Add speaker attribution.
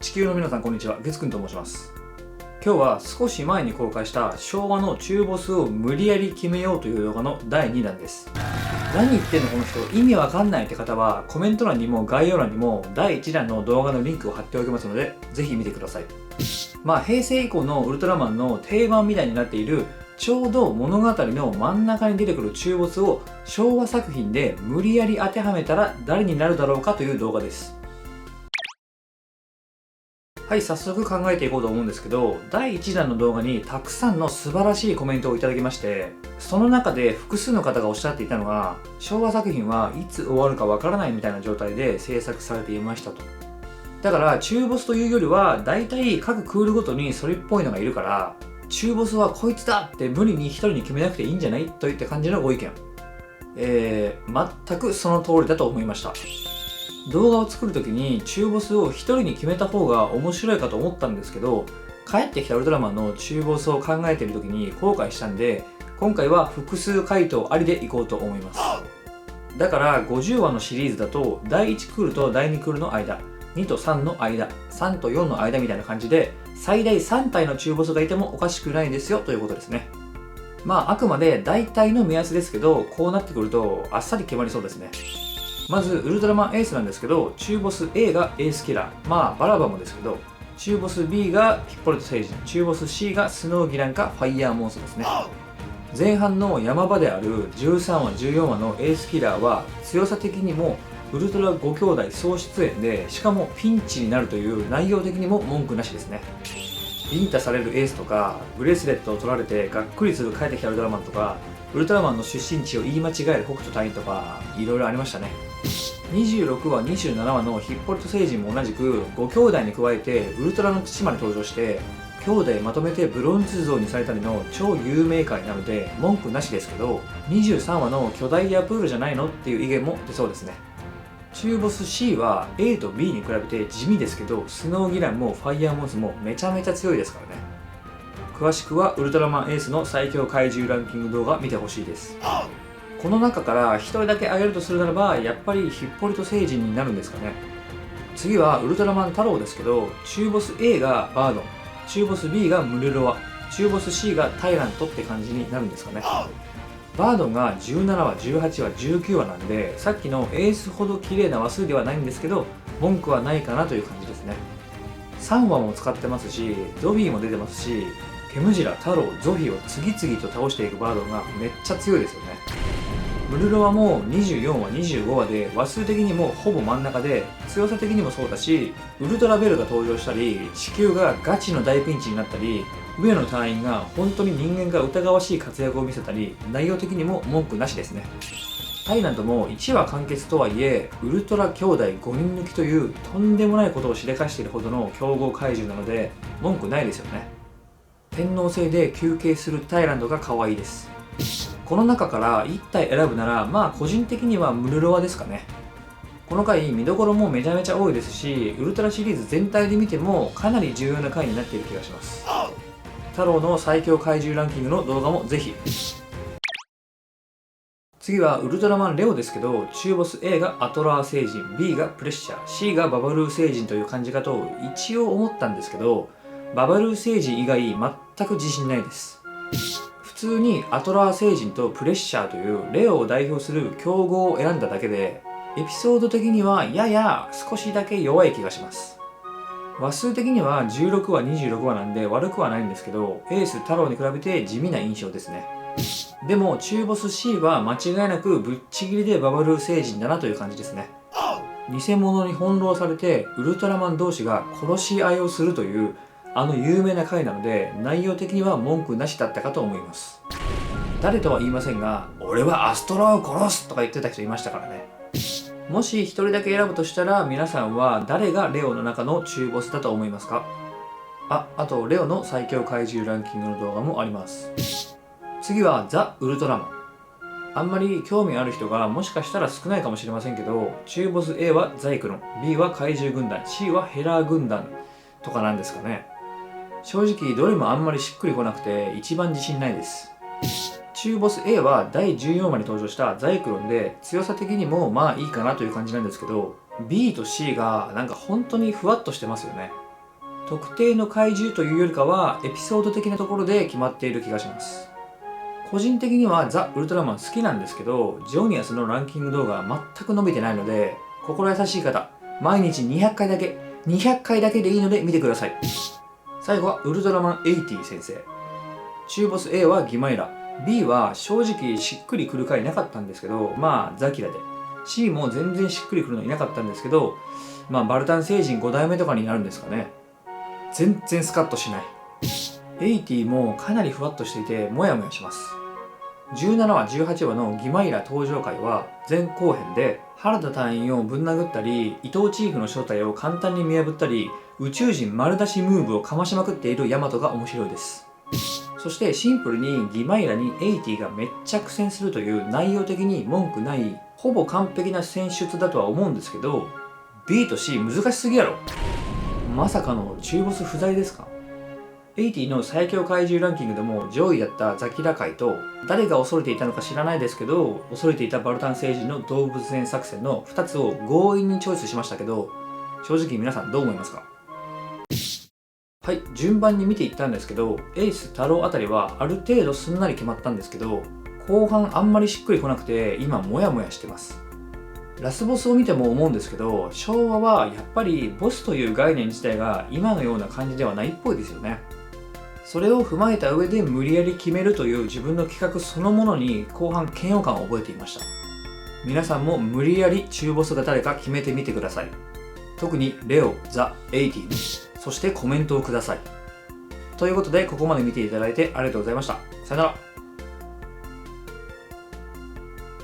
Speaker 1: 地球の皆さんこんにちは、月くんと申します。今日は少し前に公開した昭和の中ボスを無理やり決めようという動画の第2弾です。何言ってんのこの人、意味わかんないって方はコメント欄にも概要欄にも第1弾の動画のリンクを貼っておきますので、ぜひ見てください。平成以降のウルトラマンの定番みたいになっているちょうど物語の真ん中に出てくる中ボスを昭和作品で無理やり当てはめたら誰になるだろうかという動画です。はい、早速考えていこうと思うんですけど、第1弾の動画にたくさんの素晴らしいコメントをいただきまして、その中で複数の方がおっしゃっていたのが、昭和作品はいつ終わるかわからないみたいな状態で制作されていましたと。だから中ボスというよりは、だいたい各クールごとにそれっぽいのがいるから、中ボスはこいつだって無理に一人に決めなくていいんじゃないといった感じのご意見。全くその通りだと思いました。動画を作るときに中ボスを一人に決めた方が面白いかと思ったんですけど、帰ってきたウルトラマンの中ボスを考えているときに後悔したんで、今回は複数回答ありでいこうと思います。だから50話のシリーズだと第1クールと第2クールの間、2と3の間、3と4の間みたいな感じで最大3体の中ボスがいてもおかしくないですよということですね。あくまで大体の目安ですけど、こうなってくるとあっさり決まりそうですね。まずウルトラマンエースなんですけど、中ボス A がエースキラー、バラバもですけど、中ボス B がヒッポリト星人、中ボス C がスノーギランかファイヤーモンスですね。前半の山場である13話14話のエースキラーは強さ的にもウルトラ5兄弟総出演で、しかもピンチになるという内容的にも文句なしですね。ビンタされるエースとか、ブレスレットを取られてがっくりする帰ってきたウルトラマンとか、ウルトラマンの出身地を言い間違える北斗隊員とか、いろいろありましたね。26話27話のヒッポリト星人も同じく5兄弟に加えてウルトラの父まで登場して、兄弟まとめてブロンズ像にされたりの超有名回なので文句なしですけど、23話の巨大ヤプールじゃないのっていう意見も出そうですね。中ボス C は A と B に比べて地味ですけど、スノーギランもファイヤーモンスもめちゃめちゃ強いですからね。詳しくはウルトラマンエースの最強怪獣ランキング動画見てほしいです。この中から1人だけ挙げるとするならば、やっぱりヒッポリト星人になるんですかね。次はウルトラマン太郎ですけど、中ボス A がバードン、中ボス B がムルロワ、中ボス C がタイラントって感じになるんですかね。バードンが17話、18話、19話なんで、さっきのエースほど綺麗な話数ではないんですけど、文句はないかなという感じですね。3話も使ってますし、ゾフィーも出てますし、ケムジラ、太郎、ゾフィーを次々と倒していくバードンがめっちゃ強いですよね。ムルロワも24話、25話で話数的にもほぼ真ん中で、強さ的にもそうだし、ウルトラベルが登場したり、地球がガチの大ピンチになったり、上野隊員が本当に人間が疑わしい活躍を見せたり、内容的にも文句なしですね。タイラントも1話完結とはいえ、ウルトラ兄弟5人抜きというとんでもないことをしでかしているほどの強豪怪獣なので、文句ないですよね。天皇制で休憩するタイラントが可愛いです。この中から1体選ぶなら、個人的にはムルロワですかね。この回見どころもめちゃめちゃ多いですし、ウルトラシリーズ全体で見てもかなり重要な回になっている気がします。太郎の最強怪獣ランキングの動画もぜひ。次はウルトラマンレオですけど、中ボス A がアトラー星人、B がプレッシャー、C がババルー星人という感じかと一応思ったんですけど、ババルー星人以外全く自信ないです。普通にアトラー星人とプレッシャーというレオを代表する競合を選んだだけで、エピソード的にはやや少しだけ弱い気がします。話数的には16話26話なんで悪くはないんですけど、エース太郎に比べて地味な印象ですね。でも中ボス C は間違いなくぶっちぎりでババルー星人だなという感じですね。偽物に翻弄されてウルトラマン同士が殺し合いをするというあの有名な回なので、内容的には文句なしだったかと思います。誰とは言いませんが、俺はアストロを殺すとか言ってた人いましたからね。もし一人だけ選ぶとしたら、皆さんは誰がレオの中の中ボスだと思いますか？あとレオの最強怪獣ランキングの動画もあります。次はザ・ウルトラマン。あんまり興味ある人がもしかしたら少ないかもしれませんけど、中ボス A はザイクロン、B は怪獣軍団、C はヘラー軍団とかなんですかね。正直どれもあんまりしっくりこなくて一番自信ないです。中ボス A は第14話に登場したザイクロンで、強さ的にもいいかなという感じなんですけど、B と C がなんか本当にふわっとしてますよね。特定の怪獣というよりかはエピソード的なところで決まっている気がします。個人的にはザ・ウルトラマン好きなんですけど、ジョニアスのランキング動画は全く伸びてないので、心優しい方、毎日200回だけでいいので見てください。最後はウルトラマン80先生。中ボス A はギマイラ、B は正直しっくりくる回なかったんですけど、まあザキラで、C も全然しっくりくるのいなかったんですけど、まあバルタン星人5代目とかになるんですかね。全然スカッとしない。80もかなりふわっとしていてモヤモヤします。17話18話のギマイラ登場回は前後編で、原田隊員をぶん殴ったり、伊藤チーフの正体を簡単に見破ったり、宇宙人丸出しムーブをかましまくっているヤマトが面白いです。そしてシンプルにギマイラに80がめっちゃ苦戦するという内容的に文句ないほぼ完璧な選出だとは思うんですけど、 B と C 難しすぎやろ。まさかの中ボス不在ですか。80の最強怪獣ランキングでも上位だったザキラ界と、誰が恐れていたのか知らないですけど恐れていたバルタン星人の動物園作戦の2つを強引にチョイスしましたけど、正直皆さんどう思いますか。はい、順番に見ていったんですけど、エース太郎あたりはある程度すんなり決まったんですけど、後半あんまりしっくりこなくて今モヤモヤしてます。ラスボスを見ても思うんですけど、昭和はやっぱりボスという概念自体が今のような感じではないっぽいですよね。それを踏まえた上で無理やり決めるという自分の企画そのものに後半嫌悪感を覚えていました。皆さんも無理やり中ボスが誰か決めてみてください。特にレオ、ザ・80、そしてコメントをください。ということでここまで見ていただいてありがとうございました。さよなら。